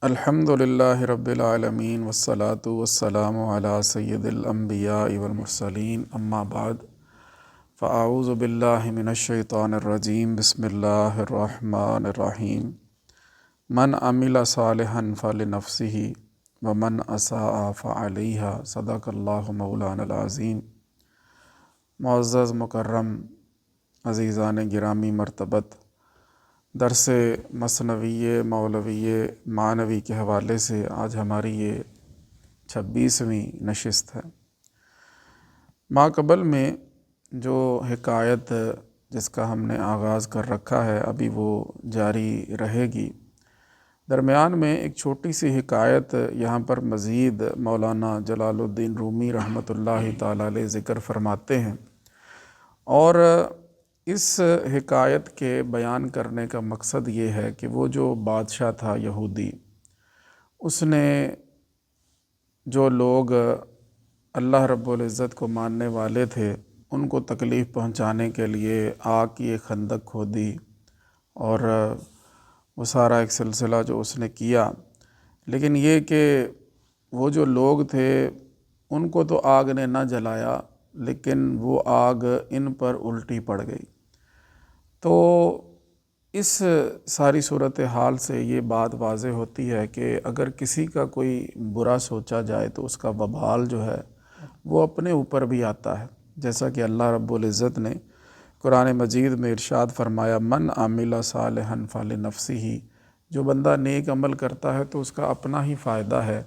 الحمد للہ رب العالمین والصلاة والسلام علی سید الانبیاء والمرسلین اما بعد فاعوذ باللہ من الشیطان الرجیم بسم اللہ الرحمن الرحیم من عمل صالحا فلنفسہ ومن اساء فعلیہا صدق اللہ مولانا العظیم۔ معزز مکرم عزیزان گرامی مرتبت، درس مثنوی مولوی معنوی کے حوالے سے آج ہماری یہ 26ویں نشست ہے۔ ماقبل میں جو حکایت جس کا ہم نے آغاز کر رکھا ہے ابھی وہ جاری رہے گی۔ درمیان میں ایک چھوٹی سی حکایت یہاں پر مزید مولانا جلال الدین رومی رحمۃ اللہ تعالی علیہ ذکر فرماتے ہیں، اور اس حکایت کے بیان کرنے کا مقصد یہ ہے کہ وہ جو بادشاہ تھا یہودی، اس نے جو لوگ اللہ رب العزت کو ماننے والے تھے ان کو تکلیف پہنچانے کے لیے آگ کی ایک خندق کھودی، اور وہ سارا ایک سلسلہ جو اس نے کیا، لیکن یہ کہ وہ جو لوگ تھے ان کو تو آگ نے نہ جلایا، لیکن وہ آگ ان پر الٹی پڑ گئی۔ تو اس ساری صورتحال سے یہ بات واضح ہوتی ہے کہ اگر کسی کا کوئی برا سوچا جائے تو اس کا وبال جو ہے وہ اپنے اوپر بھی آتا ہے، جیسا کہ اللہ رب العزت نے قرآن مجید میں ارشاد فرمایا، من عمل صالحا فلنفسہ، جو بندہ نیک عمل کرتا ہے تو اس کا اپنا ہی فائدہ ہے،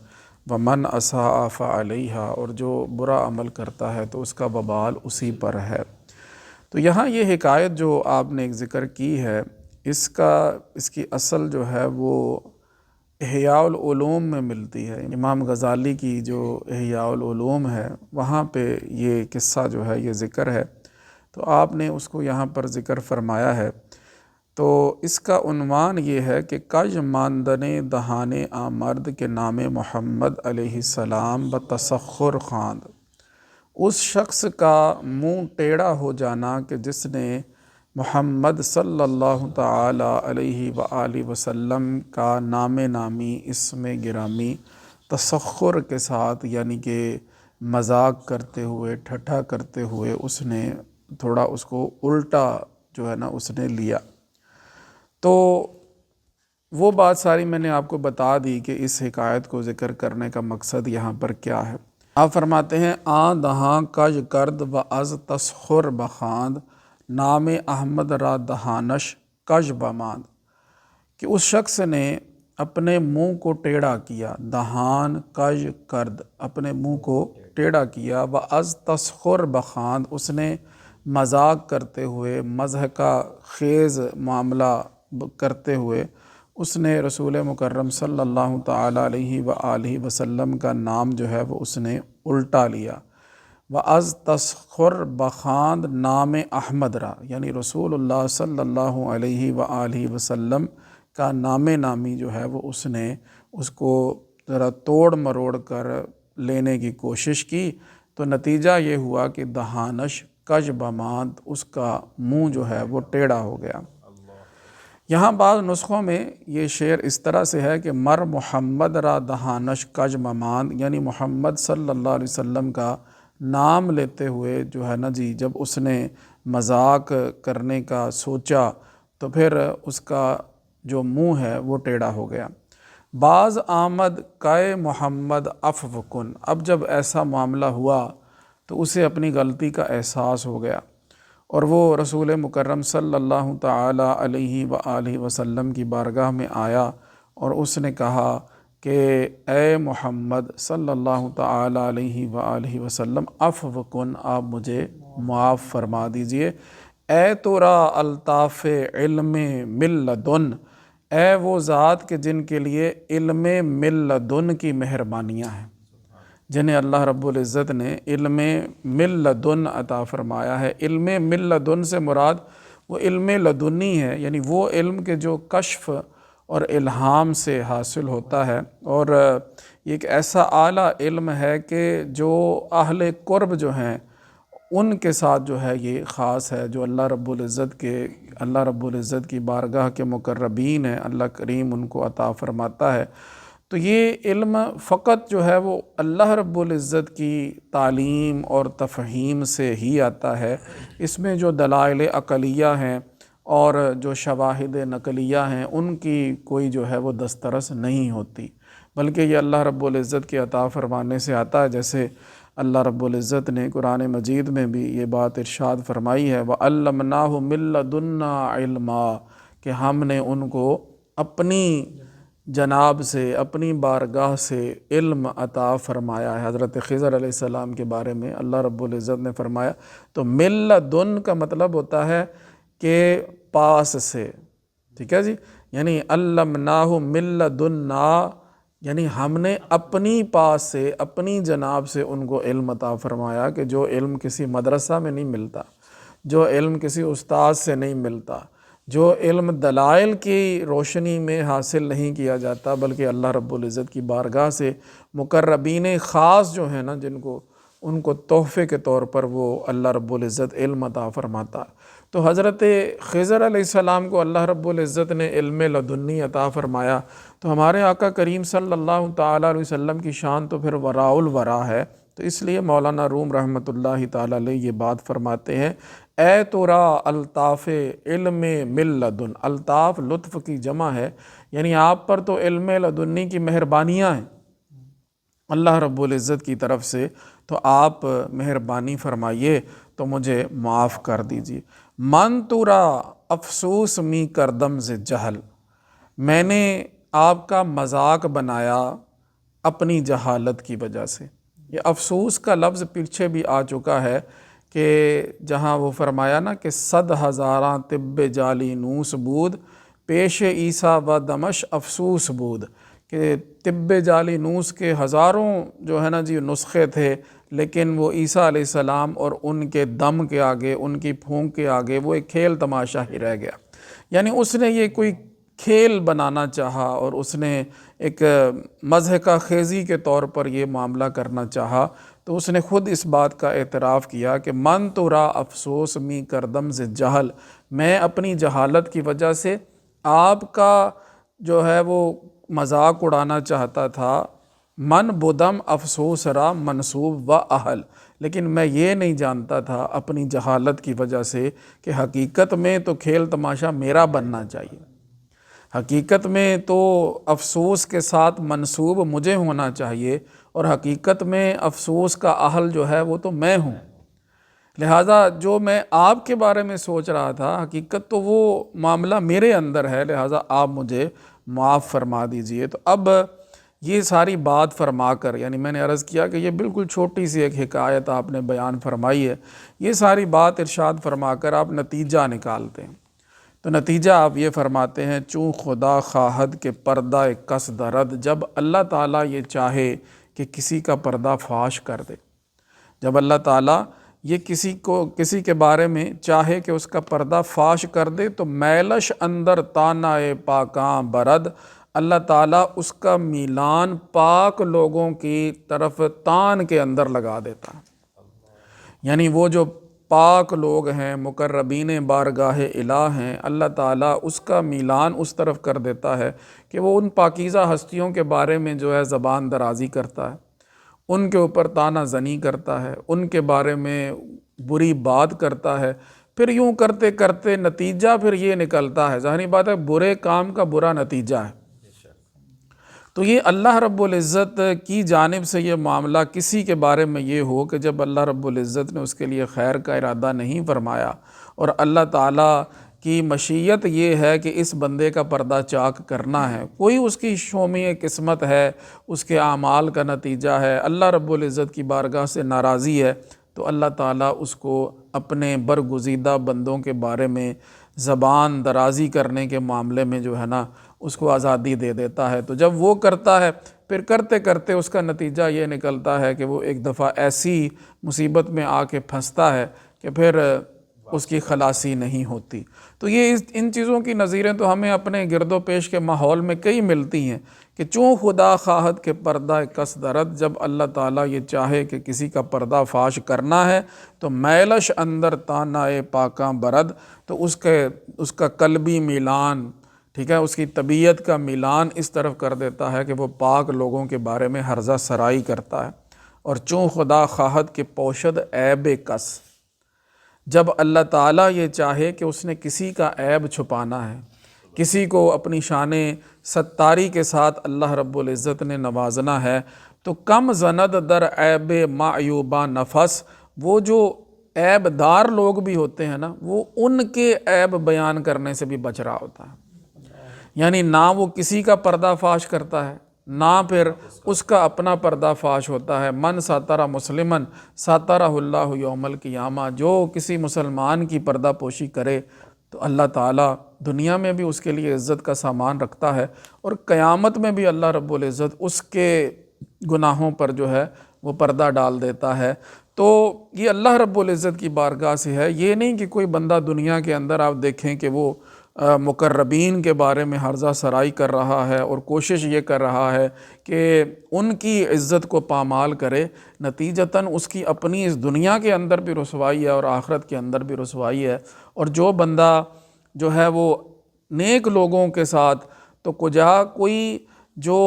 ومن اساء فعلیہا، اور جو برا عمل کرتا ہے تو اس کا وبال اسی پر ہے۔ تو یہاں یہ حکایت جو آپ نے ایک ذکر کی ہے، اس کی اصل جو ہے وہ احیاء العلوم میں ملتی ہے۔ امام غزالی کی جو احیاء العلوم ہے وہاں پہ یہ قصہ جو ہے یہ ذکر ہے، تو آپ نے اس کو یہاں پر ذکر فرمایا ہے۔ تو اس کا عنوان یہ ہے کہ کج ماندن دہان آمرد کے نام محمد علیہ السلام بتسخر خواند، اس شخص کا منہ ٹیڑھا ہو جانا کہ جس نے محمد صلی اللہ تعالی علیہ وآلہ وسلم کا نام نامی اسم گرامی تسخر کے ساتھ، یعنی کہ مذاق کرتے ہوئے ٹھٹھا کرتے ہوئے اس نے تھوڑا اس کو الٹا جو ہے نا اس نے لیا۔ تو وہ بات ساری میں نے آپ کو بتا دی کہ اس حکایت کو ذکر کرنے کا مقصد یہاں پر کیا ہے۔ آپ فرماتے ہیں، آ دہاں کج کرد و از تسخر بخاند، نام احمد را دہانش کج بماند، کہ اس شخص نے اپنے منہ کو ٹیڑھا کیا، دہان کج کرد، اپنے منہ کو ٹیڑھا کیا، و از تسخر بخاند، اس نے مذاق کرتے ہوئے مضحکہ خیز معاملہ کرتے ہوئے اس نے رسول مکرم صلی اللہ تعالی علیہ وآلہ وسلم کا نام جو ہے وہ اس نے الٹا لیا۔ وَأَز تسخر بخاند نام احمد را، یعنی رسول اللہ صلی اللہ علیہ وآلہ وسلم کا نام نامی جو ہے وہ اس نے اس کو ذرا توڑ مروڑ کر لینے کی کوشش کی، تو نتیجہ یہ ہوا کہ دہانش کج بماند، اس کا منہ جو ہے وہ ٹیڑھا ہو گیا۔ یہاں بعض نسخوں میں یہ شعر اس طرح سے ہے کہ مر محمد را دہانش کج بماند، یعنی محمد صلی اللہ علیہ وسلم کا نام لیتے ہوئے جو ہے نا جی جب اس نے مذاق کرنے کا سوچا تو پھر اس کا جو منہ ہے وہ ٹیڑھا ہو گیا۔ بعض آمد کائے محمد عفو کن، اب جب ایسا معاملہ ہوا تو اسے اپنی غلطی کا احساس ہو گیا، اور وہ رسول مکرم صلی اللہ تعالی علیہ وآلہ وسلم کی بارگاہ میں آیا اور اس نے کہا کہ اے محمد صلی اللہ تعالی علیہ وآلہ وسلم عفو کن، آپ مجھے معاف فرما دیجئے، اے تورا الطاف علم من لدن، اے وہ ذات کہ جن کے لیے علم من لدن کی مہربانیاں ہیں، جنہیں اللہ رب العزت نے علم من لدن عطا فرمایا ہے۔ علم من لدن سے مراد وہ علم لدنی ہے، یعنی وہ علم کے جو کشف اور الہام سے حاصل ہوتا ہے، اور یہ ایک ایسا اعلیٰ علم ہے کہ جو اہل قرب جو ہیں ان کے ساتھ جو ہے یہ خاص ہے، جو اللہ رب العزت کی بارگاہ کے مقربین ہیں، اللہ کریم ان کو عطا فرماتا ہے۔ تو یہ علم فقط جو ہے وہ اللہ رب العزت کی تعلیم اور تفہیم سے ہی آتا ہے۔ اس میں جو دلائل عقلیہ ہیں اور جو شواہد نقلیہ ہیں ان کی کوئی جو ہے وہ دسترس نہیں ہوتی، بلکہ یہ اللہ رب العزت کے عطا فرمانے سے آتا ہے۔ جیسے اللہ رب العزت نے قرآن مجید میں بھی یہ بات ارشاد فرمائی ہے، وَعَلَّمْنَاهُ مِن لَّدُنَّا عِلْمًا، کہ ہم نے ان کو اپنی جناب سے، اپنی بارگاہ سے علم عطا فرمایا ہے۔ حضرت خضر علیہ السلام کے بارے میں اللہ رب العزت نے فرمایا، تو من لدن کا مطلب ہوتا ہے کہ پاس سے، ٹھیک ہے جی، یعنی علمناہ من لدنا، یعنی ہم نے اپنی پاس سے، اپنی جناب سے ان کو علم عطا فرمایا، کہ جو علم کسی مدرسہ میں نہیں ملتا، جو علم کسی استاد سے نہیں ملتا، جو علم دلائل کی روشنی میں حاصل نہیں کیا جاتا، بلکہ اللہ رب العزت کی بارگاہ سے مقربین خاص جو ہیں نا، جن کو ان کو تحفے کے طور پر وہ اللہ رب العزت علم عطا فرماتا۔ تو حضرت خضر علیہ السلام کو اللہ رب العزت نے علم لدنی عطا فرمایا، تو ہمارے آقا کریم صلی اللہ تعالیٰ علیہ وسلم کی شان تو پھر وراء الورا ہے۔ تو اس لیے مولانا روم رحمۃ اللہ تعالیٰ علیہ یہ بات فرماتے ہیں، اے تورا الطاف علم من لدن، الطاف لطف کی جمع ہے، یعنی آپ پر تو علم لدنی کی مہربانیاں ہیں اللہ رب العزت کی طرف سے، تو آپ مہربانی فرمائیے تو مجھے معاف کر دیجیے۔ من تورا افسوس می کردم ز جہل، میں نے آپ کا مذاق بنایا اپنی جہالت کی وجہ سے۔ یہ افسوس کا لفظ پیچھے بھی آ چکا ہے، کہ جہاں وہ فرمایا نا کہ 100,000 طب جالی نوس بود، پیش عیسیٰ و دمش افسوس بود، کہ طب جالی نوس کے ہزاروں جو ہے نا جی نسخے تھے، لیکن وہ عیسیٰ علیہ السلام اور ان کے دم کے آگے، ان کی پھونک کے آگے وہ ایک کھیل تماشا ہی رہ گیا۔ یعنی اس نے یہ کوئی کھیل بنانا چاہا، اور اس نے ایک مضحکہ خیزی کے طور پر یہ معاملہ کرنا چاہا، تو اس نے خود اس بات کا اعتراف کیا کہ من تورا افسوس می کردم ز جہل، میں اپنی جہالت کی وجہ سے آپ کا جو ہے وہ مذاق اڑانا چاہتا تھا۔ من بدم افسوس را منصوب و اہل، لیکن میں یہ نہیں جانتا تھا اپنی جہالت کی وجہ سے کہ حقیقت میں تو کھیل تماشا میرا بننا چاہیے، حقیقت میں تو افسوس کے ساتھ منصوب مجھے ہونا چاہیے، اور حقیقت میں افسوس کا اہل جو ہے وہ تو میں ہوں۔ لہٰذا جو میں آپ کے بارے میں سوچ رہا تھا، حقیقت تو وہ معاملہ میرے اندر ہے، لہٰذا آپ مجھے معاف فرما دیجئے۔ تو اب یہ ساری بات فرما کر، یعنی میں نے عرض کیا کہ یہ بالکل چھوٹی سی ایک حکایت آپ نے بیان فرمائی ہے، یہ ساری بات ارشاد فرما کر آپ نتیجہ نکالتے ہیں۔ تو نتیجہ آپ یہ فرماتے ہیں، چوں خدا خواہد کے پردہ کس درد، جب اللہ تعالیٰ یہ چاہے کہ کسی کا پردہ فاش کر دے، جب اللہ تعالیٰ یہ کسی کے بارے میں چاہے کہ اس کا پردہ فاش کر دے، تو میلش اندر تانہ پاکاں برد، اللہ تعالیٰ اس کا میلان پاک لوگوں کی طرف تان کے اندر لگا دیتا ہے۔ یعنی وہ جو پاک لوگ ہیں، مقربین بارگاہ الہ ہیں، اللہ تعالیٰ اس کا میلان اس طرف کر دیتا ہے کہ وہ ان پاکیزہ ہستیوں کے بارے میں جو ہے زبان درازی کرتا ہے، ان کے اوپر طعنہ زنی کرتا ہے، ان کے بارے میں بری بات کرتا ہے، پھر یوں کرتے کرتے نتیجہ پھر یہ نکلتا ہے، ظاہری بات ہے برے کام کا برا نتیجہ ہے۔ تو یہ اللہ رب العزت کی جانب سے یہ معاملہ کسی کے بارے میں یہ ہو کہ جب اللہ رب العزت نے اس کے لیے خیر کا ارادہ نہیں فرمایا، اور اللہ تعالیٰ کی مشیت یہ ہے کہ اس بندے کا پردہ چاک کرنا ہے، کوئی اس کی شومی قسمت ہے، اس کے اعمال کا نتیجہ ہے، اللہ رب العزت کی بارگاہ سے ناراضی ہے، تو اللہ تعالیٰ اس کو اپنے برگزیدہ بندوں کے بارے میں زبان درازی کرنے کے معاملے میں جو ہے نا اس کو آزادی دے دیتا ہے۔ تو جب وہ کرتا ہے، پھر کرتے کرتے اس کا نتیجہ یہ نکلتا ہے کہ وہ ایک دفعہ ایسی مصیبت میں آ کے پھنستا ہے کہ پھر اس کی خلاصی نہیں ہوتی۔ تو یہ ان چیزوں کی نظیریں تو ہمیں اپنے گرد و پیش کے ماحول میں کئی ملتی ہیں، کہ چوں خدا خواہد کے پردہ کس درد، جب اللہ تعالیٰ یہ چاہے کہ کسی کا پردہ فاش کرنا ہے، تو میلش اندر تانہ پاکاں برد، تو اس کا قلبی میلان، ٹھیک ہے، اس کی طبیعت کا میلان اس طرف کر دیتا ہے کہ وہ پاک لوگوں کے بارے میں ہرزہ سرائی کرتا ہے۔ اور چوں خدا خواہد کے پوشد عیب کس، جب اللہ تعالیٰ یہ چاہے کہ اس نے کسی کا عیب چھپانا ہے، کسی کو اپنی شان ستاری کے ساتھ اللہ رب العزت نے نوازنا ہے، تو کم زند در عیب معیوبہ نفس، وہ جو عیب دار لوگ بھی ہوتے ہیں نا، وہ ان کے عیب بیان کرنے سے بھی بچ رہا ہوتا ہے۔ یعنی نہ وہ کسی کا پردہ فاش کرتا ہے، نہ پھر اس کا اپنا پردہ فاش ہوتا ہے۔ من ساترہ مسلمن ساترہ اللہ یوم القیامہ، جو کسی مسلمان کی پردہ پوشی کرے تو اللہ تعالیٰ دنیا میں بھی اس کے لیے عزت کا سامان رکھتا ہے، اور قیامت میں بھی اللہ رب العزت اس کے گناہوں پر جو ہے وہ پردہ ڈال دیتا ہے۔ تو یہ اللہ رب العزت کی بارگاہ سے ہے، یہ نہیں کہ کوئی بندہ دنیا کے اندر آپ دیکھیں کہ وہ مقربین کے بارے میں ہرزہ سرائی کر رہا ہے اور کوشش یہ کر رہا ہے کہ ان کی عزت کو پامال کرے، نتیجتاً اس کی اپنی اس دنیا کے اندر بھی رسوائی ہے اور آخرت کے اندر بھی رسوائی ہے۔ اور جو بندہ جو ہے وہ نیک لوگوں کے ساتھ، تو کجا کوئی جو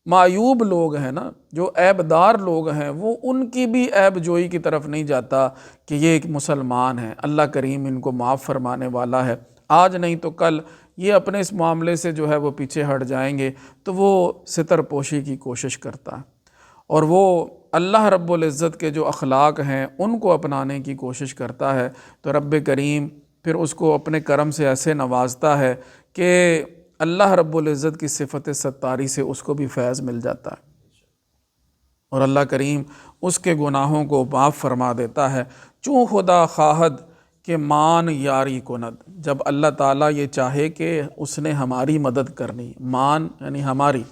معیوب لوگ ہیں نا، جو عیب دار لوگ ہیں، وہ ان کی بھی عیب جوئی کی طرف نہیں جاتا کہ یہ ایک مسلمان ہے، اللہ کریم ان کو معاف فرمانے والا ہے، آج نہیں تو کل یہ اپنے اس معاملے سے جو ہے وہ پیچھے ہٹ جائیں گے، تو وہ ستر پوشی کی کوشش کرتا ہے، اور وہ اللہ رب العزت کے جو اخلاق ہیں ان کو اپنانے کی کوشش کرتا ہے۔ تو رب کریم پھر اس کو اپنے کرم سے ایسے نوازتا ہے کہ اللہ رب العزت کی صفت ستاری سے اس کو بھی فیض مل جاتا ہے، اور اللہ کریم اس کے گناہوں کو معاف فرما دیتا ہے۔ چوں خدا خواہد کہ مان یاری کند، جب اللہ تعالیٰ یہ چاہے کہ اس نے ہماری مدد کرنی، مان یعنی ہماری،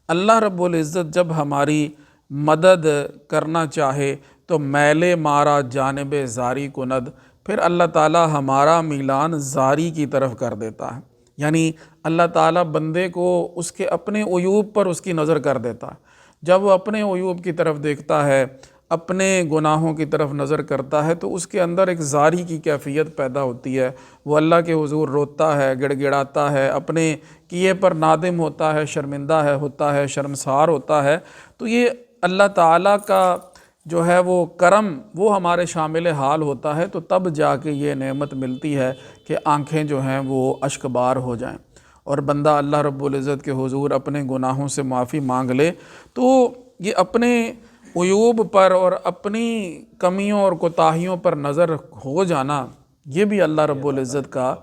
اللہ رب العزت جب ہماری مدد کرنا چاہے تو میل مارا جانب زاری کند، پھر اللہ تعالیٰ ہمارا میلان زاری کی طرف کر دیتا ہے۔ یعنی اللہ تعالیٰ بندے کو اس کے اپنے عیوب پر اس کی نظر کر دیتا ہے۔ جب وہ اپنے عیوب کی طرف دیکھتا ہے، اپنے گناہوں کی طرف نظر کرتا ہے، تو اس کے اندر ایک زاری کی کیفیت پیدا ہوتی ہے، وہ اللہ کے حضور روتا ہے، گڑ گڑاتا ہے، اپنے کیے پر نادم ہوتا ہے، شرمندہ ہوتا ہے، شرمسار ہوتا ہے۔ تو یہ اللہ تعالیٰ کا جو ہے وہ کرم وہ ہمارے شامل حال ہوتا ہے، تو تب جا کے یہ نعمت ملتی ہے کہ آنکھیں جو ہیں وہ اشک بار ہو جائیں، اور بندہ اللہ رب العزت کے حضور اپنے گناہوں سے معافی مانگ لے۔ تو یہ اپنے عیوب پر اور اپنی کمیوں اور کوتاہیوں پر نظر ہو جانا، یہ بھی اللہ رب العزت کا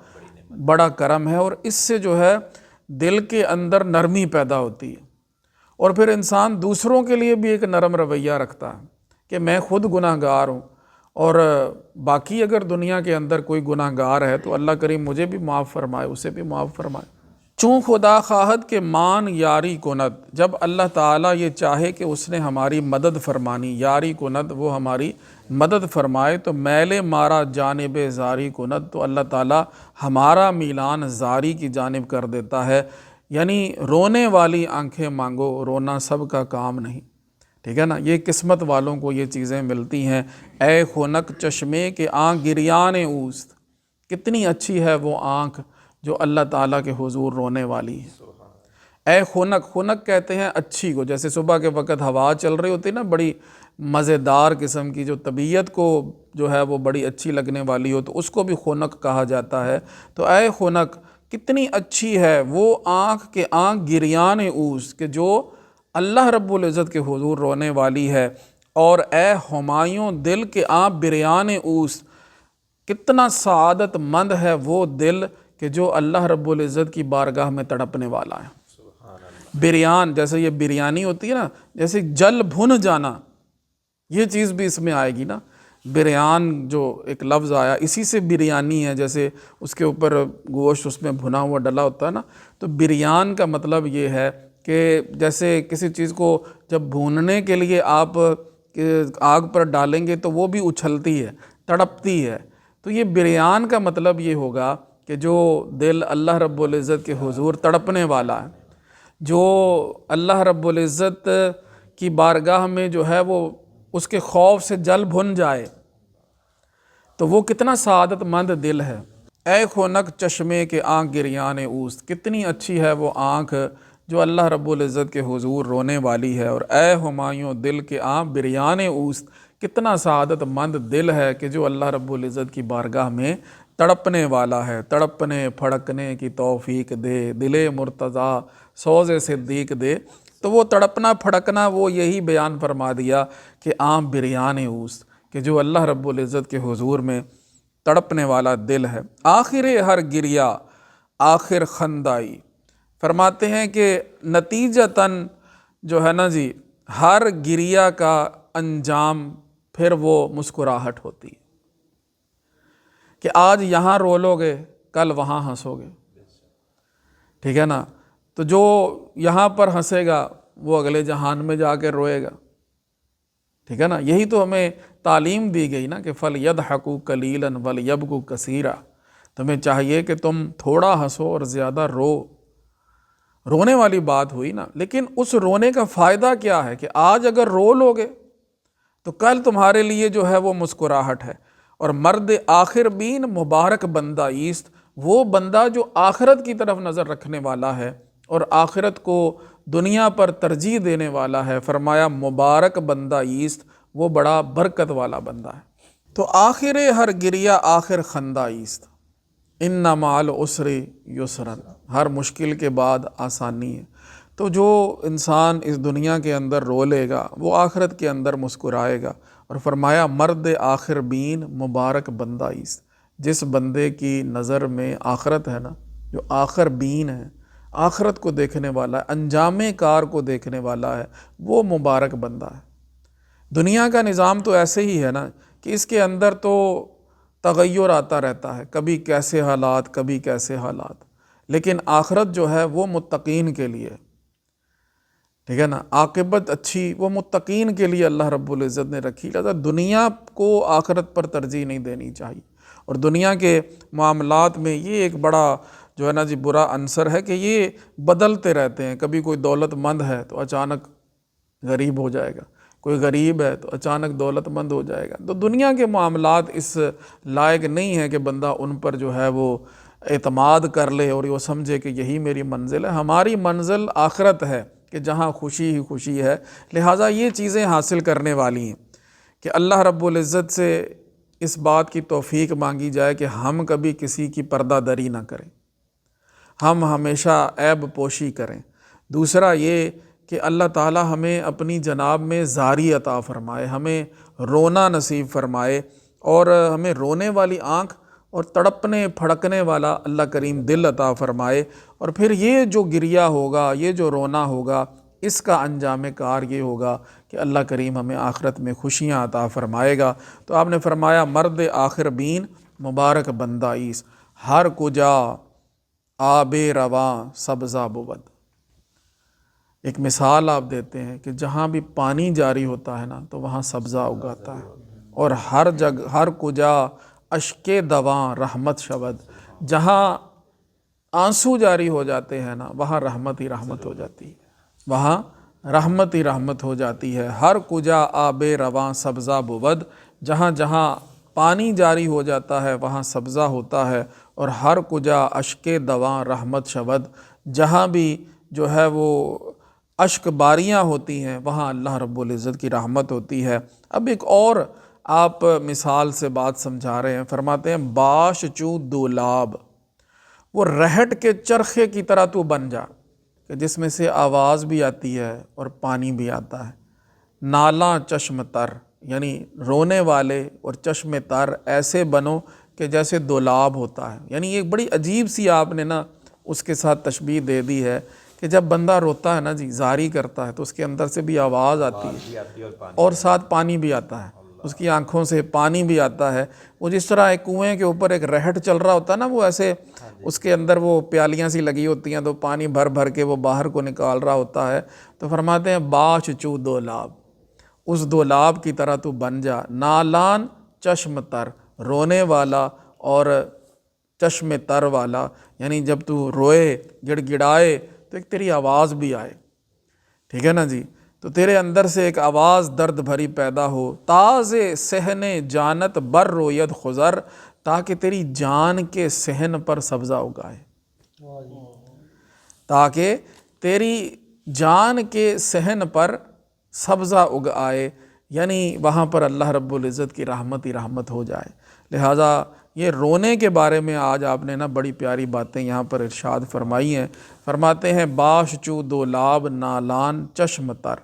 بڑا کرم ہے، اور اس سے جو ہے دل کے اندر نرمی پیدا ہوتی ہے، اور پھر انسان دوسروں کے لیے بھی ایک نرم رویہ رکھتا ہے کہ میں خود گناہ گار ہوں، اور باقی اگر دنیا کے اندر کوئی گناہ گار ہے تو اللہ کریم مجھے بھی معاف فرمائے، اسے بھی معاف فرمائے۔ چوں خدا خواہد کہ مان یاری کند، جب اللہ تعالیٰ یہ چاہے کہ اس نے ہماری مدد فرمانی، یاری کند وہ ہماری مدد فرمائے، تو میل مارا جانب زاری کند، تو اللہ تعالیٰ ہمارا میلان زاری کی جانب کر دیتا ہے۔ یعنی رونے والی آنکھیں مانگو، رونا سب کا کام نہیں، ٹھیک ہے نا، یہ قسمت والوں کو یہ چیزیں ملتی ہیں۔ اے خنک چشمے کے آنکھ گریان اوست، کتنی اچھی ہے وہ آنکھ جو اللہ تعالیٰ کے حضور رونے والی ہے۔ اے خنک، خنک کہتے ہیں اچھی کو، جیسے صبح کے وقت ہوا چل رہی ہوتی نا، بڑی مزیدار قسم کی، جو طبیعت کو جو ہے وہ بڑی اچھی لگنے والی ہو، تو اس کو بھی خنک کہا جاتا ہے۔ تو اے خنک، کتنی اچھی ہے وہ آنکھ کہ آنکھ گریان اوس، کہ جو اللہ رب العزت کے حضور رونے والی ہے، اور اے ہمایوں دل کے آنکھ بریان اوس، کتنا سعادت مند ہے وہ دل کہ جو اللہ رب العزت کی بارگاہ میں تڑپنے والا ہے۔ بریان جیسے یہ بریانی ہوتی ہے نا، جیسے جل بھن جانا، یہ چیز بھی اس میں آئے گی نا۔ بریان جو ایک لفظ آیا اسی سے بریانی ہے، جیسے اس کے اوپر گوشت اس میں بھنا ہوا ڈلا ہوتا ہے نا، تو بریان کا مطلب یہ ہے کہ جیسے کسی چیز کو جب بھوننے کے لیے آپ آگ پر ڈالیں گے تو وہ بھی اچھلتی ہے، تڑپتی ہے، تو یہ بریان کا مطلب یہ ہوگا کہ جو دل اللہ رب العزت کے حضور تڑپنے والا ہے، جو اللہ رب العزت کی بارگاہ میں جو ہے وہ اس کے خوف سے جل بھن جائے، تو وہ کتنا سعادت مند دل ہے۔ اے خنک چشمے کے آنکھ گریان اوست، کتنی اچھی ہے وہ آنکھ جو اللہ رب العزت کے حضور رونے والی ہے۔ اور اے ہمایوں دل کے آنکھ بریان اوست، کتنا سعادت مند دل ہے کہ جو اللہ رب العزت کی بارگاہ میں تڑپنے والا ہے۔ تڑپنے پھڑکنے کی توفیق دے، دل مرتضیٰ سوز صدیق دے۔ تو وہ تڑپنا پھڑکنا وہ یہی بیان فرما دیا کہ آم بریان اوست، کہ جو اللہ رب العزت کے حضور میں تڑپنے والا دل ہے۔ آخر ہر گریا آخر خندائی، فرماتے ہیں کہ نتیجتاً جو ہے نا جی ہر گریا کا انجام پھر وہ مسکراہٹ ہوتی ہے، کہ آج یہاں رو لو گے کل وہاں ہنسو گے، ٹھیک ہے نا۔ تو جو یہاں پر ہنسے گا وہ اگلے جہان میں جا کے روئے گا، ٹھیک ہے نا۔ یہی تو ہمیں تعلیم دی گئی نا کہ فَلْيَضْحَكُوا قَلِيلًا وَلْيَبْكُوا كَثِيرًا، تمہیں چاہیے کہ تم تھوڑا ہنسو اور زیادہ رونے والی بات ہوئی نا۔ لیکن اس رونے کا فائدہ کیا ہے کہ آج اگر رو لو گے تو کل تمہارے لیے جو ہے وہ مسکراہٹ ہے۔ اور مرد آخر بین مبارک بندہ ایست، وہ بندہ جو آخرت کی طرف نظر رکھنے والا ہے اور آخرت کو دنیا پر ترجیح دینے والا ہے، فرمایا مبارک بندہ ایست، وہ بڑا برکت والا بندہ ہے۔ تو آخر ہر گریا آخر خندہ ایست، ان مع العسر یسرا، ہر مشکل کے بعد آسانی ہے۔ تو جو انسان اس دنیا کے اندر رو لے گا وہ آخرت کے اندر مسکرائے گا۔ اور فرمایا مرد آخر بین مبارک بندہ ایست، جس بندے کی نظر میں آخرت ہے نا، جو آخر بین ہے، آخرت کو دیکھنے والا ہے، انجام کار کو دیکھنے والا ہے، وہ مبارک بندہ ہے۔ دنیا کا نظام تو ایسے ہی ہے نا کہ اس کے اندر تو تغیر آتا رہتا ہے، کبھی کیسے حالات کبھی کیسے حالات، لیکن آخرت جو ہے وہ متقین کے لیے، ٹھیک ہے نا، عاقبت اچھی وہ متقین کے لیے اللہ رب العزت نے رکھی۔ لہذا دنیا کو آخرت پر ترجیح نہیں دینی چاہیے۔ اور دنیا کے معاملات میں یہ ایک بڑا جو ہے نا جی برا عنصر ہے کہ یہ بدلتے رہتے ہیں۔ کبھی کوئی دولت مند ہے تو اچانک غریب ہو جائے گا، کوئی غریب ہے تو اچانک دولت مند ہو جائے گا۔ تو دنیا کے معاملات اس لائق نہیں ہے کہ بندہ ان پر جو ہے وہ اعتماد کر لے اور وہ سمجھے کہ یہی میری منزل ہے۔ ہماری منزل آخرت ہے کہ جہاں خوشی ہی خوشی ہے۔ لہٰذا یہ چیزیں حاصل کرنے والی ہیں کہ اللہ رب العزت سے اس بات کی توفیق مانگی جائے کہ ہم کبھی کسی کی پردہ دری نہ کریں، ہم ہمیشہ عیب پوشی کریں۔ دوسرا یہ کہ اللہ تعالی ہمیں اپنی جناب میں زاری عطا فرمائے، ہمیں رونا نصیب فرمائے، اور ہمیں رونے والی آنکھ اور تڑپنے پھڑکنے والا اللہ کریم دل عطا فرمائے۔ اور پھر یہ جو گریا ہوگا، یہ جو رونا ہوگا، اس کا انجام کار یہ ہوگا کہ اللہ کریم ہمیں آخرت میں خوشیاں عطا فرمائے گا۔ تو آپ نے فرمایا مرد آخر بین مبارک بندہ ایس، ہر کجا آب رواں سبزہ بود۔ ایک مثال آپ دیتے ہیں کہ جہاں بھی پانی جاری ہوتا ہے نا تو وہاں سبزہ اگاتا ہے، اور ہر جگہ ہر کجا اشک دواں رحمت شود، جہاں آنسو جاری ہو جاتے ہیں نا وہاں رحمت ہی رحمت ہو جاتی ہے، وہاں رحمت ہی رحمت ہو جاتی ہے۔ ہر کجا آب رواں سبزہ بود، جہاں جہاں پانی جاری ہو جاتا ہے وہاں سبزہ ہوتا ہے، اور ہر کجا اشک دواں رحمت شود، جہاں بھی جو ہے وہ اشک باریاں ہوتی ہیں وہاں اللہ رب العزت کی رحمت ہوتی ہے۔ اب ایک اور آپ مثال سے بات سمجھا رہے ہیں، فرماتے ہیں باش چو دولاب، وہ رہٹ کے چرخے کی طرح تو بن جا کہ جس میں سے آواز بھی آتی ہے اور پانی بھی آتا ہے۔ نالاں چشم تر، یعنی رونے والے اور چشم تر ایسے بنو کہ جیسے دولاب ہوتا ہے۔ یعنی ایک بڑی عجیب سی آپ نے نا اس کے ساتھ تشبیہ دے دی ہے کہ جب بندہ روتا ہے نا جی، زاری کرتا ہے، تو اس کے اندر سے بھی آواز آتی ہے اور ساتھ پانی بھی آتا ہے، اس کی آنکھوں سے پانی بھی آتا ہے۔ وہ جس طرح ایک کنویں کے اوپر ایک رہٹ چل رہا ہوتا ہے نا، وہ ایسے اس کے اندر وہ پیالیاں سی لگی ہوتی ہیں تو پانی بھر بھر کے وہ باہر کو نکال رہا ہوتا ہے۔ تو فرماتے ہیں باش چو دولاب، اس دولاب کی طرح تو بن جا، نالان چشم تر، رونے والا اور چشم تر والا، یعنی جب تو روئے گڑ گڑائے تو ایک تیری آواز بھی آئے، ٹھیک ہے نا جی، تو تیرے اندر سے ایک آواز درد بھری پیدا ہو۔ تاز صحن جانت بر روید خضر، تاکہ تیری جان کے صحن پر سبزہ اگائے، تاکہ تیری جان کے صحن پر سبزہ اگ آئے، یعنی وہاں پر اللہ رب العزت کی رحمت ہی رحمت ہو جائے۔ لہٰذا یہ رونے کے بارے میں آج آپ نے نا بڑی پیاری باتیں یہاں پر ارشاد فرمائی ہیں۔ فرماتے ہیں باش چو دولاب نالان چشم تر،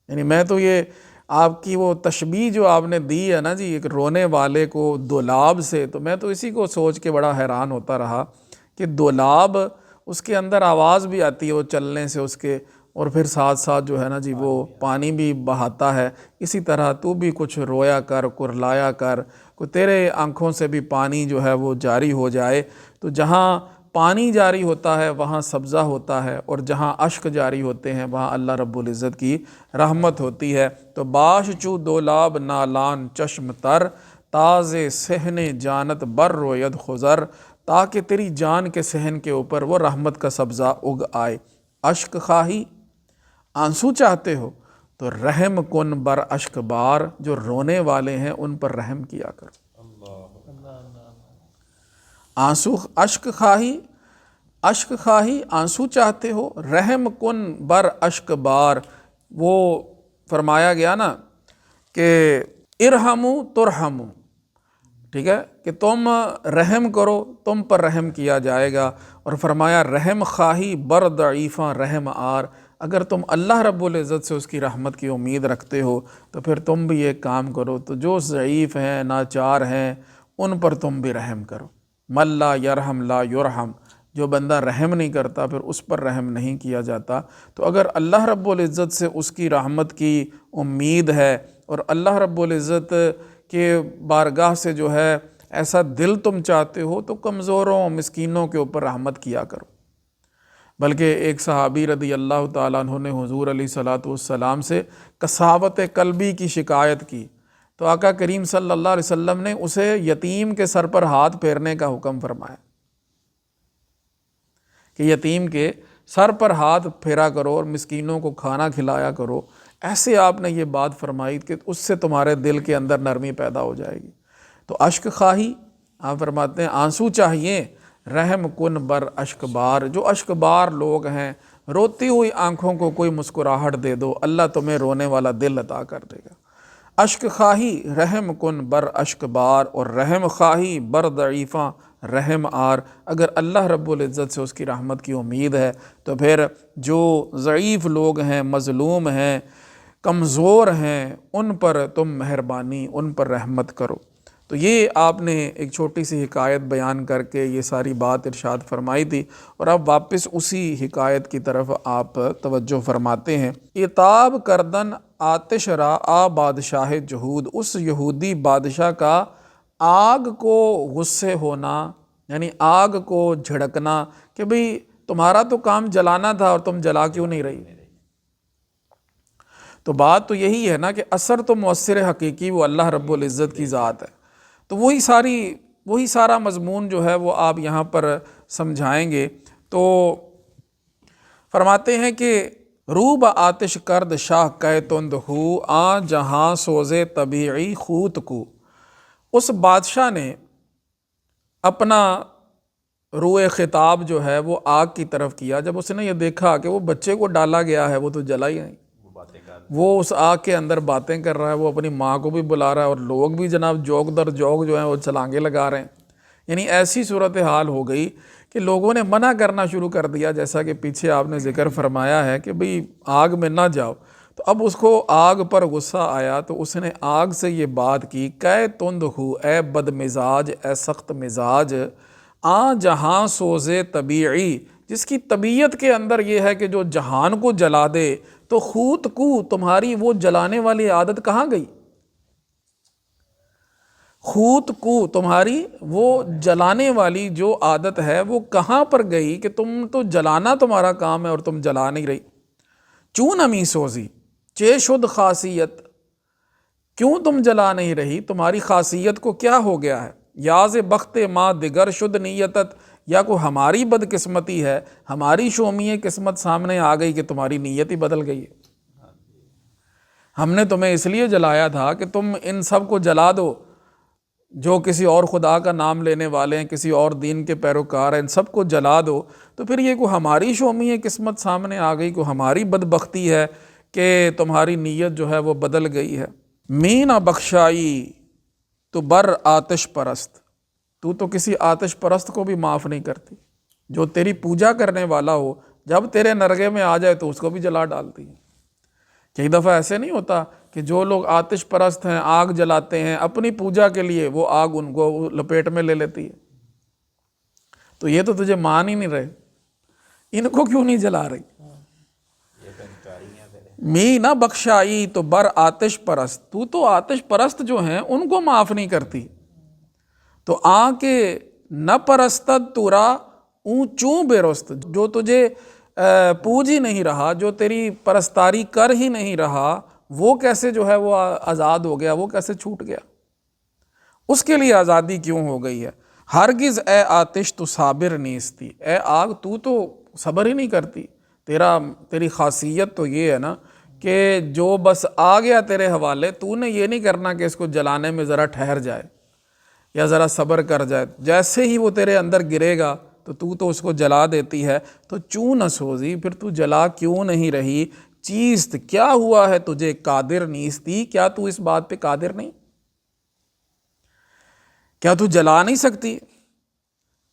یعنی میں تو یہ آپ کی وہ تشبیہ جو آپ نے دی ہے نا جی ایک رونے والے کو دولاب سے، تو میں تو اسی کو سوچ کے بڑا حیران ہوتا رہا کہ دولاب اس کے اندر آواز بھی آتی ہے وہ چلنے سے اس کے، اور پھر ساتھ ساتھ جو ہے نا جی وہ پانی بھی بہاتا ہے۔ اسی طرح تو بھی کچھ رویا کر، کرلایا کر، کو تیرے آنکھوں سے بھی پانی جو ہے وہ جاری ہو جائے۔ تو جہاں پانی جاری ہوتا ہے وہاں سبزہ ہوتا ہے، اور جہاں اشک جاری ہوتے ہیں وہاں اللہ رب العزت کی رحمت ہوتی ہے۔ تو باش چو دولاب نالان چشم تر، تاز صحن جانت بر روید خضر، تاکہ تیری جان کے صحن کے اوپر وہ رحمت کا سبزہ اگ آئے۔ اشک خواہی، آنسو چاہتے ہو تو رحم کن بر اشک بار، جو رونے والے ہیں ان پر رحم کیا کرو۔ آنسو اشک خواہی آنسو چاہتے ہو، رحم کن بر اشک بار، وہ فرمایا گیا نا کہ ارحمو ترحمو، ٹھیک ہے، کہ تم رحم کرو تم پر رحم کیا جائے گا۔ اور فرمایا رحم خواہی بر ضعیفاں رحم آر، اگر تم اللہ رب العزت سے اس کی رحمت کی امید رکھتے ہو تو پھر تم بھی ایک کام کرو، تو جو ضعیف ہیں ناچار ہیں ان پر تم بھی رحم کرو۔ من لا یرحم لا یرحم، جو بندہ رحم نہیں کرتا پھر اس پر رحم نہیں کیا جاتا۔ تو اگر اللہ رب العزت سے اس کی رحمت کی امید ہے اور اللہ رب العزت کے بارگاہ سے جو ہے ایسا دل تم چاہتے ہو تو کمزوروں مسکینوں کے اوپر رحمت کیا کرو۔ بلکہ ایک صحابی رضی اللہ تعالیٰ عنہ نے حضور علیہ الصلوۃ والسلام سے کساوت قلبی کی شکایت کی، تو آقا کریم صلی اللہ علیہ وسلم نے اسے یتیم کے سر پر ہاتھ پھیرنے کا حکم فرمایا کہ یتیم کے سر پر ہاتھ پھیرا کرو اور مسکینوں کو کھانا کھلایا کرو۔ ایسے آپ نے یہ بات فرمائی کہ اس سے تمہارے دل کے اندر نرمی پیدا ہو جائے گی۔ تو اشک خواہی، آپ فرماتے ہیں آنسو چاہیے، رحم کن بر اشک بار، جو اشک بار لوگ ہیں روتی ہوئی آنکھوں کو کوئی مسکراہٹ دے دو، اللہ تمہیں رونے والا دل عطا کر دے گا۔ اشک خواہی رحم کن بر اشک بار، اور رحم خواہی بر ضعیفاں رحم آر، اگر اللہ رب العزت سے اس کی رحمت کی امید ہے تو پھر جو ضعیف لوگ ہیں، مظلوم ہیں، کمزور ہیں، ان پر تم مہربانی، ان پر رحمت کرو۔ تو یہ آپ نے ایک چھوٹی سی حکایت بیان کر کے یہ ساری بات ارشاد فرمائی تھی، اور اب واپس اسی حکایت کی طرف آپ توجہ فرماتے ہیں۔ عتاب کردن آتش را آ بادشاہ جہود، اس یہودی بادشاہ کا آگ کو غصے ہونا، یعنی آگ کو جھڑکنا کہ بھئی تمہارا تو کام جلانا تھا اور تم جلا کیوں نہیں رہی۔ تو بات تو یہی ہے نا کہ اثر تو مؤثر حقیقی وہ اللہ رب العزت کی ذات ہے۔ تو وہی سارا مضمون جو ہے وہ آپ یہاں پر سمجھائیں گے۔ تو فرماتے ہیں کہ روب آتش کرد شاہ کہ تند ہو، آ جہاں سوزے طبیعی خوت کو، اس بادشاہ نے اپنا روئے خطاب جو ہے وہ آگ کی طرف کیا جب اس نے یہ دیکھا کہ وہ بچے کو ڈالا گیا ہے وہ تو جلا ہی نہیں، وہ اس آگ کے اندر باتیں کر رہا ہے، وہ اپنی ماں کو بھی بلا رہا ہے، اور لوگ بھی جناب جوگ در جوگ جو ہیں وہ چھلانگے لگا رہے ہیں۔ یعنی ایسی صورتحال ہو گئی کہ لوگوں نے منع کرنا شروع کر دیا، جیسا کہ پیچھے آپ نے ذکر فرمایا ہے کہ بھئی آگ میں نہ جاؤ۔ تو اب اس کو آگ پر غصہ آیا تو اس نے آگ سے یہ بات کی، کہ تند ہو اے بد مزاج، اے سخت مزاج، آ جہاں سوزے طبیعی، جس کی طبیعت کے اندر یہ ہے کہ جو جہان کو جلا دے، تو خوت کو، تمہاری وہ جلانے والی عادت کہاں گئی؟ خوت کو، تمہاری وہ جلانے والی جو عادت ہے وہ کہاں پر گئی کہ تم تو جلانا تمہارا کام ہے اور تم جلا نہیں رہی۔ چون امی سوزی چے شد خاصیت، کیوں تم جلا نہیں رہی، تمہاری خاصیت کو کیا ہو گیا ہے؟ یاز بخت ما دگر شد نیتت، یا کو ہماری بدقسمتی ہے، ہماری شومی قسمت سامنے آ گئی کہ تمہاری نیت ہی بدل گئی ہے۔ ہم نے تمہیں اس لیے جلایا تھا کہ تم ان سب کو جلا دو، جو کسی اور خدا کا نام لینے والے ہیں، کسی اور دین کے پیروکار ہیں، ان سب کو جلا دو، تو پھر یہ کوئی ہماری شومی ہے قسمت سامنے آ گئی، کوئی ہماری بدبختی ہے کہ تمہاری نیت جو ہے وہ بدل گئی ہے۔ می نہ بخشائی تو بر آتش پرست، تو کسی آتش پرست کو بھی معاف نہیں کرتی۔ جو تیری پوجا کرنے والا ہو جب تیرے نرگے میں آ جائے تو اس کو بھی جلا ڈالتی ہے۔ کئی دفعہ ایسے نہیں ہوتا کہ جو لوگ آتش پرست ہیں، آگ جلاتے ہیں اپنی پوجا کے لیے، وہ آگ ان کو لپیٹ میں لے لیتی ہے۔ تو یہ تو تجھے مان ہی نہیں رہے، ان کو کیوں نہیں جلا رہی؟ می نہ بخشائی تو بر آتش پرست، تو آتش پرست جو ہیں ان کو معاف نہیں کرتی۔ تو آ کے نہ پرستد تورا اونچوں بے رست، جو تجھے پوج ہی نہیں رہا، جو تیری پرستاری کر ہی نہیں رہا، وہ کیسے جو ہے وہ آزاد ہو گیا، وہ کیسے چھوٹ گیا؟ اس کے لیے آزادی کیوں ہو گئی ہے؟ ہرگز اے آتش تو صابر نیستی، اے آگ تو صبر ہی نہیں کرتی۔ تیری خاصیت تو یہ ہے نا کہ جو بس آ گیا تیرے حوالے، تو نے یہ نہیں کرنا کہ اس کو جلانے میں ذرا ٹھہر جائے یا ذرا صبر کر جائے، جیسے ہی وہ تیرے اندر گرے گا تو اس کو جلا دیتی ہے۔ تو چوں نہ سوزی، پھر تو جلا کیوں نہیں رہی؟ چیست کیا ہوا ہے تجھے قادر نیستی، کیا تو اس بات پہ قادر نہیں؟ کیا تو جلا نہیں سکتی؟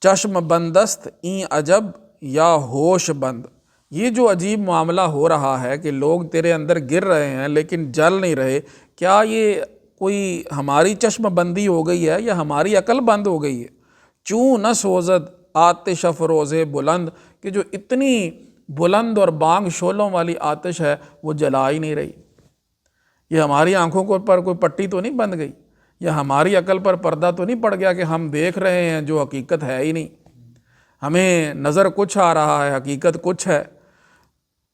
چشم بندست این عجب یا ہوش بند، یہ جو عجیب معاملہ ہو رہا ہے کہ لوگ تیرے اندر گر رہے ہیں لیکن جل نہیں رہے، کیا یہ کوئی ہماری چشم بندی ہو گئی ہے یا ہماری عقل بند ہو گئی ہے؟ چوں نہ سوزد آتش افروز بلند، کہ جو اتنی بلند اور بانگ شعلوں والی آتش ہے وہ جلا ہی نہیں رہی۔ یہ ہماری آنکھوں کو پر کوئی پٹی تو نہیں بند گئی، یا ہماری عقل پر پردہ تو نہیں پڑ گیا کہ ہم دیکھ رہے ہیں جو حقیقت ہے ہی نہیں، ہمیں نظر کچھ آ رہا ہے، حقیقت کچھ ہے۔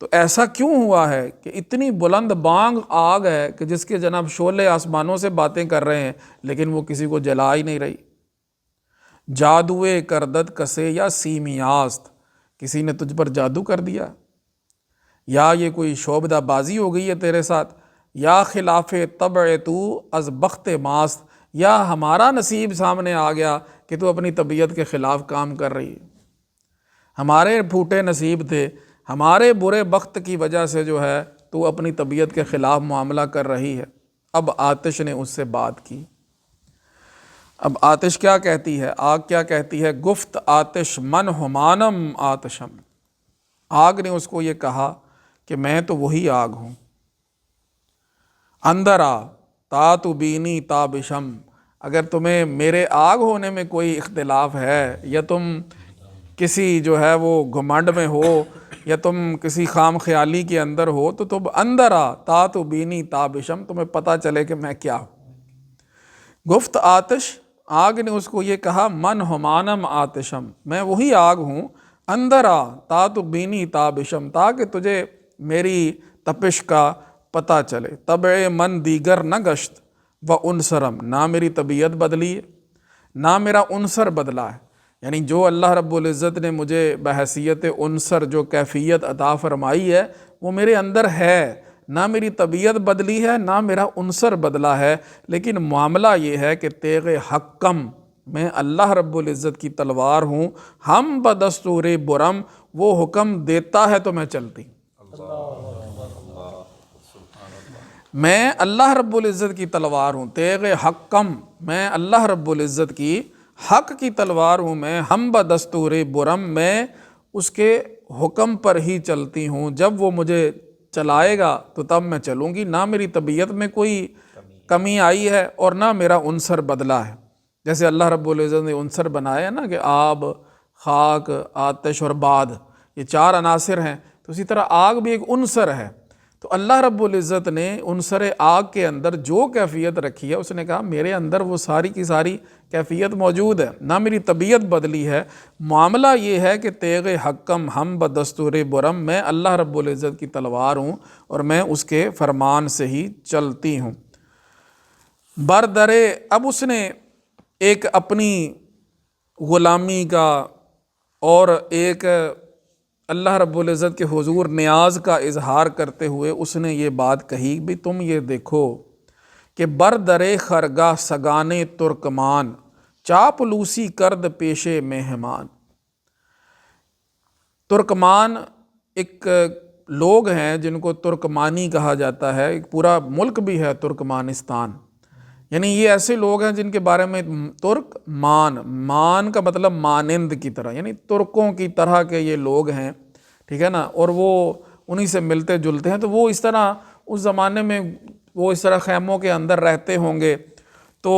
تو ایسا کیوں ہوا ہے کہ اتنی بلند بانگ آگ ہے کہ جس کے جناب شعلے آسمانوں سے باتیں کر رہے ہیں لیکن وہ کسی کو جلا ہی نہیں رہی؟ جادوئے کردد کسے یا سیمیاست، کسی نے تجھ پر جادو کر دیا، یا یہ کوئی شعبدہ بازی ہو گئی ہے تیرے ساتھ، یا خلاف طبع تو از بخت ماست، یا ہمارا نصیب سامنے آ گیا کہ تو اپنی طبیعت کے خلاف کام کر رہی ہے۔ ہمارے پھوٹے نصیب تھے، ہمارے برے بخت کی وجہ سے جو ہے تو اپنی طبیعت کے خلاف معاملہ کر رہی ہے۔ اب آتش نے اس سے بات کی۔ اب آتش کیا کہتی ہے؟ آگ کیا کہتی ہے؟ گفت آتش من ہمانم آتشم، آگ نے اس کو یہ کہا کہ میں تو وہی آگ ہوں۔ اندر آ تا تو بینی تابشم، اگر تمہیں میرے آگ ہونے میں کوئی اختلاف ہے، یا تم کسی جو ہے وہ گھمنڈ میں ہو، یا تم کسی خام خیالی کے اندر ہو، تو تم اندر آ تا تو بینی تابشم، تمہیں پتہ چلے کہ میں کیا ہوں۔ گفت آتش، آگ نے اس کو یہ کہا، من ہمانم آتشم، میں وہی آگ ہوں، اندر آ تا تو بینی تابشم، تاکہ تجھے میری تپش کا پتہ چلے۔ طبع من دیگر نہ گشت و عنصرم، نہ میری طبیعت بدلی ہے نہ میرا عنصر بدلا ہے، یعنی جو اللہ رب العزت نے مجھے بحیثیت عنصر جو کیفیت عطا فرمائی ہے وہ میرے اندر ہے، نہ میری طبیعت بدلی ہے نہ میرا عنصر بدلا ہے، لیکن معاملہ یہ ہے کہ تیغ حکم، میں اللہ رب العزت کی تلوار ہوں، ہم بدستور برم، وہ حکم دیتا ہے تو میں چلتی۔ میں اللہ رب العزت کی تلوار ہوں، تیغ حکم، میں اللہ رب العزت کی حق کی تلوار ہوں، میں ہم بدستور برم، میں اس کے حکم پر ہی چلتی ہوں، جب وہ مجھے چلائے گا تو تب میں چلوں گی، نہ میری طبیعت میں کوئی کمی آئی ہے اور نہ میرا عنصر بدلا ہے۔ جیسے اللہ رب العزت نے عنصر بنایا نا کہ آب، خاک، آتش اور باد، یہ 4 عناصر ہیں، تو اسی طرح آگ بھی ایک عنصر ہے۔ تو اللہ رب العزت نے عنصر آگ کے اندر جو کیفیت رکھی ہے، اس نے کہا میرے اندر وہ ساری کی ساری کیفیت موجود ہے، نہ میری طبیعت بدلی ہے۔ معاملہ یہ ہے کہ تیغ حکم ہم بدستور برم، میں اللہ رب العزت کی تلوار ہوں اور میں اس کے فرمان سے ہی چلتی ہوں۔ بردرے، اب اس نے ایک اپنی غلامی کا اور ایک اللہ رب العزت کے حضور نیاز کا اظہار کرتے ہوئے اس نے یہ بات کہی، بھی تم یہ دیکھو کہ بردرے خرگاہ سگانے ترکمان، چاپلوسی کرد پیشے مہمان۔ ترکمان ایک لوگ ہیں جن کو ترکمانی کہا جاتا ہے، ایک پورا ملک بھی ہے ترکمانستان، یعنی یہ ایسے لوگ ہیں جن کے بارے میں ترک مان کا مطلب مانند کی طرح، یعنی ترکوں کی طرح کے یہ لوگ ہیں، ٹھیک ہے نا، اور وہ انہی سے ملتے جلتے ہیں۔ تو وہ اس طرح اس زمانے میں وہ اس طرح خیموں کے اندر رہتے ہوں گے، تو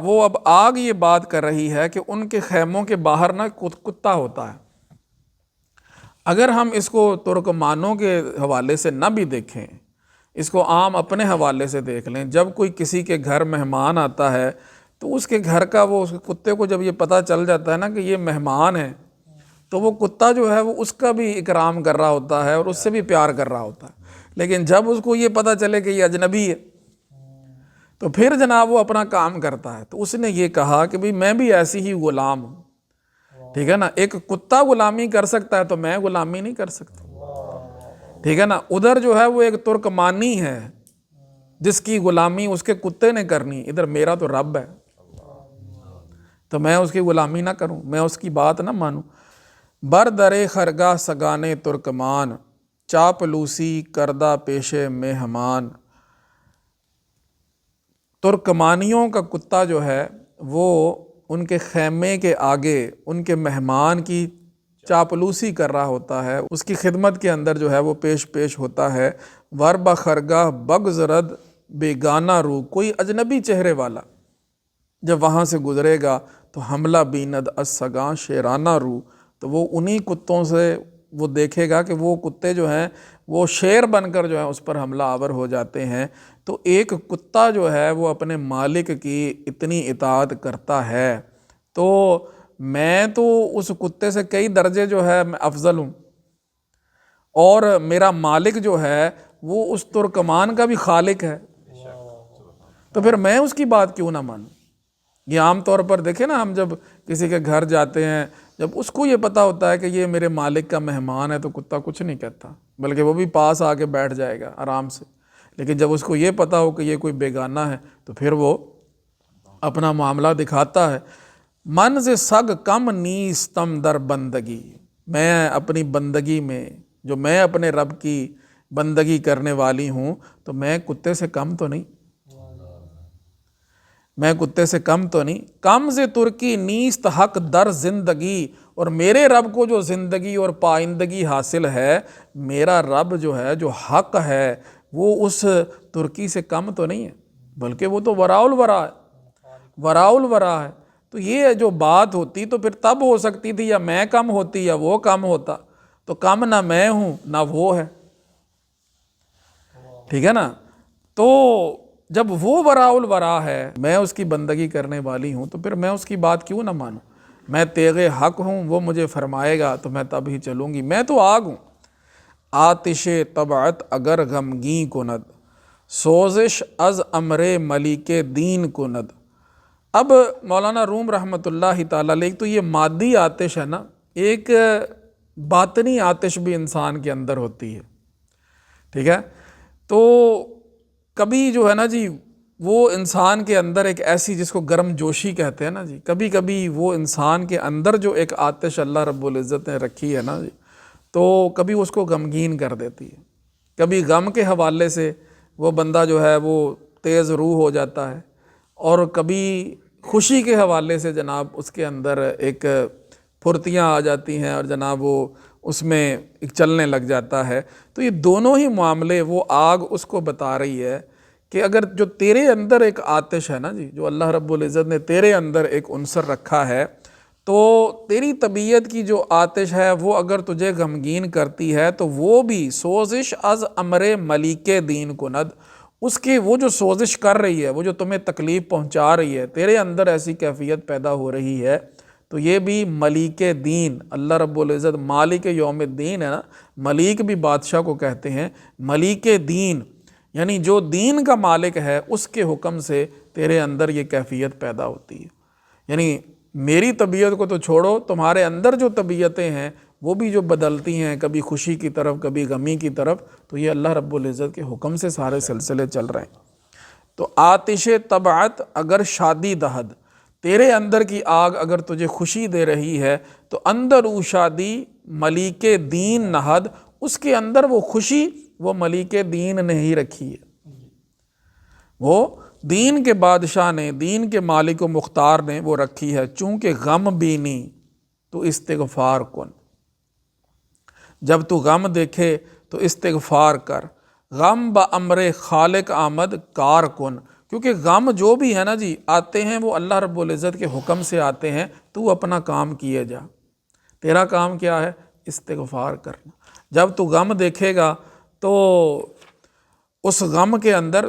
وہ اب آگ یہ بات کر رہی ہے کہ ان کے خیموں کے باہر نا کتا ہوتا ہے۔ اگر ہم اس کو ترکمانوں کے حوالے سے نہ بھی دیکھیں، اس کو عام اپنے حوالے سے دیکھ لیں، جب کوئی کسی کے گھر مہمان آتا ہے تو اس کے گھر کا وہ اس کتے کو جب یہ پتہ چل جاتا ہے نا کہ یہ مہمان ہے، تو وہ کتا جو ہے وہ اس کا بھی اکرام کر رہا ہوتا ہے اور اس سے بھی پیار کر رہا ہوتا ہے۔ لیکن جب اس کو یہ پتہ چلے کہ یہ اجنبی ہے تو پھر جناب وہ اپنا کام کرتا ہے۔ تو اس نے یہ کہا کہ بھئی میں بھی ایسی ہی غلام ہوں، ٹھیک ہے نا، ایک کتا غلامی کر سکتا ہے تو میں غلامی نہیں کر سکتا، ٹھیک ہے نا۔ ادھر جو ہے وہ ایک ترکمانی ہے جس کی غلامی اس کے کتے نے کرنی، ادھر میرا تو رب ہے، تو میں اس کی غلامی نہ کروں، میں اس کی بات نہ مانوں۔ بردرے خرگاہ سگانے ترکمان، چاپلوسی کردہ پیشے مہمان۔ ترکمانیوں کا کتا جو ہے وہ ان کے خیمے کے آگے ان کے مہمان کی چاپلوسی کر رہا ہوتا ہے، اس کی خدمت کے اندر جو ہے وہ پیش ہوتا ہے۔ وربہ خرگاہ بگزرد بیگانہ رو، کوئی اجنبی چہرے والا جب وہاں سے گزرے گا تو حملہ بیند از سگاں شیرانہ رو، تو وہ انہی کتوں سے وہ دیکھے گا کہ وہ کتے جو ہیں وہ شیر بن کر جو ہے اس پر حملہ آور ہو جاتے ہیں۔ تو ایک کتا جو ہے وہ اپنے مالک کی اتنی اطاعت کرتا ہے، تو میں تو اس کتے سے کئی درجے جو ہے میں افضل ہوں، اور میرا مالک جو ہے وہ اس ترکمان کا بھی خالق ہے، تو پھر میں اس کی بات کیوں نہ مانوں۔ یہ عام طور پر دیکھیں نا، ہم جب کسی کے گھر جاتے ہیں، جب اس کو یہ پتہ ہوتا ہے کہ یہ میرے مالک کا مہمان ہے تو کتا کچھ نہیں کہتا، بلکہ وہ بھی پاس آ کے بیٹھ جائے گا آرام سے۔ لیکن جب اس کو یہ پتہ ہو کہ یہ کوئی بیگانہ ہے تو پھر وہ اپنا معاملہ دکھاتا ہے۔ من سے سگ کم نیستم در بندگی، میں اپنی بندگی میں جو میں اپنے رب کی بندگی کرنے والی ہوں تو میں کتے سے کم تو نہیں، میں کتے سے کم تو نہیں۔ کم سے ترکی نیست حق در زندگی، اور میرے رب کو جو زندگی اور پائندگی حاصل ہے، میرا رب جو ہے جو حق ہے وہ اس ترکی سے کم تو نہیں ہے، بلکہ وہ تو وراء الورا ہے، وراء الورا ہے۔ تو یہ جو بات ہوتی تو پھر تب ہو سکتی تھی، یا میں کم ہوتی یا وہ کم ہوتا، تو کم نہ میں ہوں نہ وہ ہے، ٹھیک ہے نا۔ تو جب وہ وراء الورا ہے، میں اس کی بندگی کرنے والی ہوں، تو پھر میں اس کی بات کیوں نہ مانوں۔ میں تیغ حق ہوں، وہ مجھے فرمائے گا تو میں تب ہی چلوں گی۔ میں تو آگ ہوں، آتش طبعت اگر غمگین کند، سوزش از امر ملیک دین کند۔ اب مولانا روم رحمۃ اللہ تعالیٰ علیہ، تو یہ مادی آتش ہے نا، ایک باطنی آتش بھی انسان کے اندر ہوتی ہے، ٹھیک ہے۔ تو کبھی جو ہے نا جی وہ انسان کے اندر ایک ایسی، جس کو گرم جوشی کہتے ہیں نا جی، کبھی کبھی وہ انسان کے اندر جو ایک آتش اللہ رب العزت نے رکھی ہے نا جی، تو کبھی اس کو غمگین کر دیتی ہے۔ کبھی غم کے حوالے سے وہ بندہ جو ہے وہ تیز روح ہو جاتا ہے، اور کبھی خوشی کے حوالے سے جناب اس کے اندر ایک پھرتیاں آ جاتی ہیں اور جناب وہ اس میں ایک چلنے لگ جاتا ہے۔ تو یہ دونوں ہی معاملے وہ آگ اس کو بتا رہی ہے کہ اگر جو تیرے اندر ایک آتش ہے نا جی، جو اللہ رب العزت نے تیرے اندر ایک عنصر رکھا ہے، تو تیری طبیعت کی جو آتش ہے وہ اگر تجھے غمگین کرتی ہے تو وہ بھی سوزش از امر ملیک دین کند، اس کی وہ جو سوزش کر رہی ہے، وہ جو تمہیں تکلیف پہنچا رہی ہے، تیرے اندر ایسی کیفیت پیدا ہو رہی ہے، تو یہ بھی ملیک دین، اللہ رب العزت مالک یوم الدین ہے نا، ملیک بھی بادشاہ کو کہتے ہیں، ملیک دین یعنی جو دین کا مالک ہے، اس کے حکم سے تیرے اندر یہ کیفیت پیدا ہوتی ہے۔ یعنی میری طبیعت کو تو چھوڑو، تمہارے اندر جو طبیعتیں ہیں وہ بھی جو بدلتی ہیں، کبھی خوشی کی طرف کبھی غمی کی طرف، تو یہ اللہ رب العزت کے حکم سے سارے سلسلے چل رہے ہیں۔ تو آتش طبعت اگر شادی دہد، تیرے اندر کی آگ اگر تجھے خوشی دے رہی ہے تو اندر او شادی ملیک دین نہد، اس کے اندر وہ خوشی وہ ملیک دین نے ہی رکھی ہے، وہ دین کے بادشاہ نے، دین کے مالک و مختار نے وہ رکھی ہے۔ چونکہ غم بینی تو استغفار کن، جب تو غم دیکھے تو استغفار کر۔ غم با امر خالق آمد کار کن، کیونکہ غم جو بھی ہے نا جی آتے ہیں وہ اللہ رب العزت کے حکم سے آتے ہیں، تو اپنا کام کیے جا۔ تیرا کام کیا ہے؟ استغفار کرنا۔ جب تو غم دیکھے گا تو اس غم کے اندر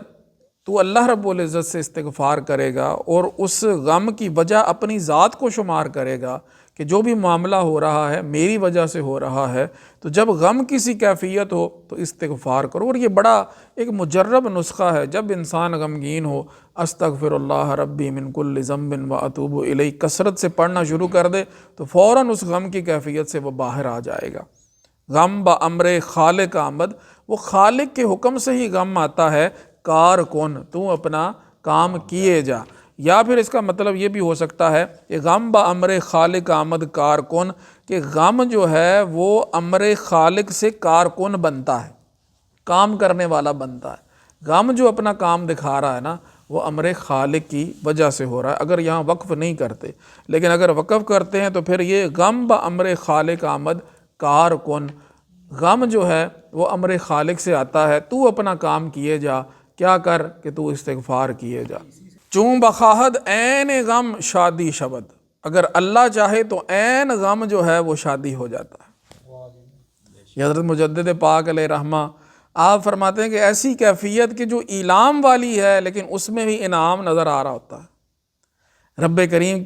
تو اللہ رب العزت سے استغفار کرے گا، اور اس غم کی وجہ اپنی ذات کو شمار کرے گا کہ جو بھی معاملہ ہو رہا ہے میری وجہ سے ہو رہا ہے۔ تو جب غم کسی کیفیت ہو تو استغفار کرو، اور یہ بڑا ایک مجرب نسخہ ہے۔ جب انسان غمگین ہو، استغفر اللہ ربی من کل ذنب و اتوب الیہ کثرت سے پڑھنا شروع کر دے تو فوراً اس غم کی کیفیت سے وہ باہر آ جائے گا۔ غم با امر خالق آمد، وہ خالق کے حکم سے ہی غم آتا ہے۔ کار کن، تو اپنا کام کیے جا۔ یا پھر اس کا مطلب یہ بھی ہو سکتا ہے کہ غم با امر خالق آمد کار کن، کہ غم جو ہے وہ امر خالق سے کار کن بنتا ہے، کام کرنے والا بنتا ہے۔ غم جو اپنا کام دکھا رہا ہے نا وہ امر خالق کی وجہ سے ہو رہا ہے، اگر یہاں وقف نہیں کرتے، لیکن اگر وقف کرتے ہیں تو پھر یہ غم با امر خالق آمد کار کن، غم جو ہے وہ امر خالق سے آتا ہے، تو اپنا کام کیے جا۔ کیا کر کہ تو استغفار کیے جا۔ چون بخواہد عین غم شادی شبد، اگر اللہ چاہے تو عین غم جو ہے وہ شادی ہو جاتا ہے۔ یہ حضرت مجدد پاک علیہ رحمہ آپ فرماتے ہیں کہ ایسی کیفیت کہ جو ایلام والی ہے لیکن اس میں بھی انعام نظر آ رہا ہوتا ہے۔ رب کریم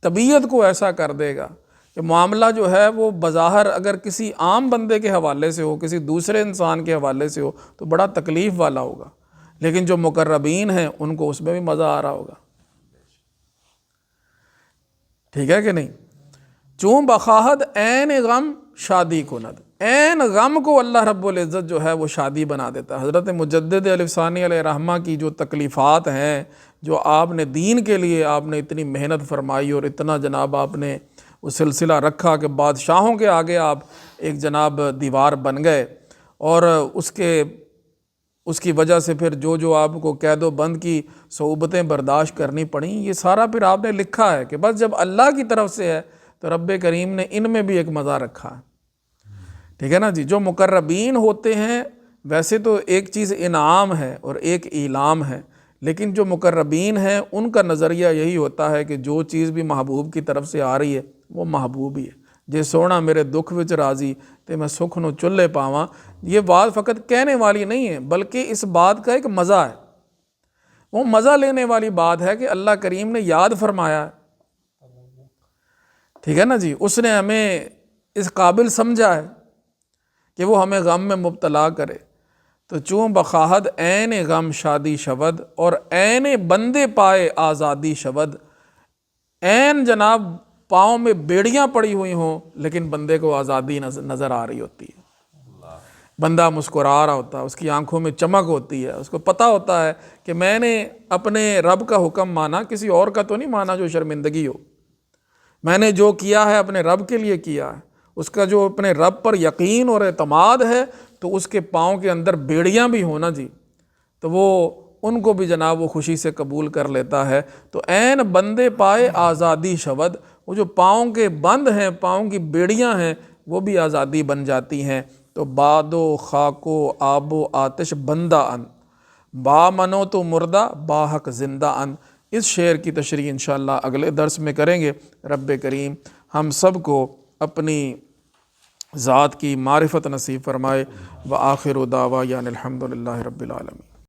طبیعت کو ایسا کر دے گا کہ معاملہ جو ہے وہ بظاہر اگر کسی عام بندے کے حوالے سے ہو، کسی دوسرے انسان کے حوالے سے ہو تو بڑا تکلیف والا ہوگا، لیکن جو مقربین ہیں ان کو اس میں بھی مزہ آ رہا ہوگا۔ ٹھیک ہے کہ نہیں؟ چون بخواہد عین غم شادی کند، عین غم کو اللہ رب العزت جو ہے وہ شادی بنا دیتا ہے۔ حضرت مجدد الف ثانی علیہ رحمہ کی جو تکلیفات ہیں، جو آپ نے دین کے لیے آپ نے اتنی محنت فرمائی اور اتنا جناب آپ نے وہ سلسلہ رکھا کہ بادشاہوں کے آگے آپ ایک جناب دیوار بن گئے، اور اس کی وجہ سے پھر جو آپ کو قید و بند کی صعوبتیں برداشت کرنی پڑیں، یہ سارا پھر آپ نے لکھا ہے کہ بس جب اللہ کی طرف سے ہے تو رب کریم نے ان میں بھی ایک مزہ رکھا ہے۔ ٹھیک ہے نا جی؟ جو مقربین ہوتے ہیں ویسے تو ایک چیز انعام ہے اور ایک اعلام ہے، لیکن جو مقربین ہیں ان کا نظریہ یہی ہوتا ہے کہ جو چیز بھی محبوب کی طرف سے آ رہی ہے وہ محبوب ہی ہے۔ جے سونا میرے دکھ وچ راضی تے میں سکھ نو چلے پاواں، یہ بات فقط کہنے والی نہیں ہے بلکہ اس بات کا ایک مزہ ہے، وہ مزہ لینے والی بات ہے کہ اللہ کریم نے یاد فرمایا ہے۔ ٹھیک ہے نا جی؟ اس نے ہمیں اس قابل سمجھا ہے کہ وہ ہمیں غم میں مبتلا کرے۔ تو چون بخواہد عین غم شادی شود، اور عین بندے پائے آزادی شود، عین جناب پاؤں میں بیڑیاں پڑی ہوئی ہوں لیکن بندے کو آزادی نظر آ رہی ہوتی ہے، بندہ مسکرا رہا ہوتا ہے، اس کی آنکھوں میں چمک ہوتی ہے، اس کو پتہ ہوتا ہے کہ میں نے اپنے رب کا حکم مانا، کسی اور کا تو نہیں مانا جو شرمندگی ہو، میں نے جو کیا ہے اپنے رب کے لیے کیا ہے۔ اس کا جو اپنے رب پر یقین اور اعتماد ہے تو اس کے پاؤں کے اندر بیڑیاں بھی ہونا جی، تو وہ ان کو بھی جناب وہ خوشی سے قبول کر لیتا ہے۔ تو عین بندے پائے آزادی شود، وہ جو پاؤں کے بند ہیں، پاؤں کی بیڑیاں ہیں، وہ بھی آزادی بن جاتی ہیں۔ تو باد و خاک و آب و آتش بندہ ان، با منو تو مردہ با حق زندہ ان۔ اس شعر کی تشریح انشاءاللہ اگلے درس میں کریں گے۔ رب کریم ہم سب کو اپنی ذات کی معرفت نصیب فرمائے۔ وآخر دعوانا الحمد للہ رب العالمین۔